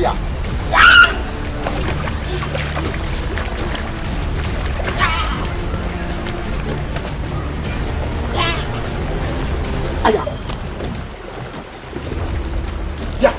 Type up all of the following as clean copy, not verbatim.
ya. Allá. Ya.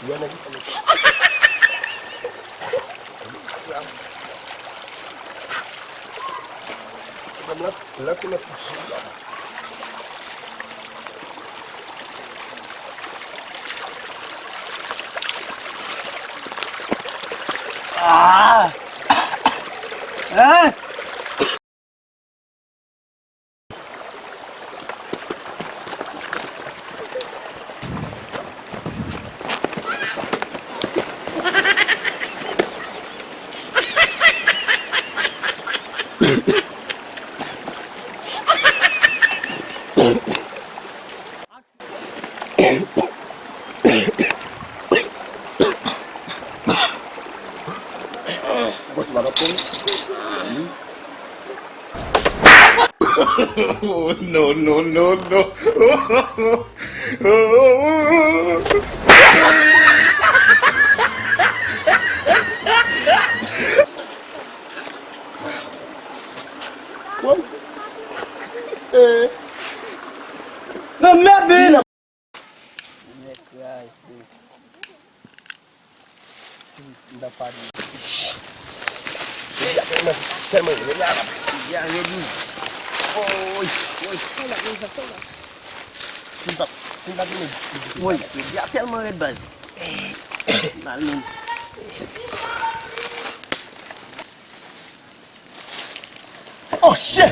Ya na dito. Laki na pusila. Ah! Ah! Bos banget pun. Oh, no, no, no, no. Wah. Eh. Lambat bin! Dapat. Ya, saya mau ini ya. Ya, ready. Oi, oi, simpat, simpat ini. Woi, dia tellement red buzz. Malum. Oh shit!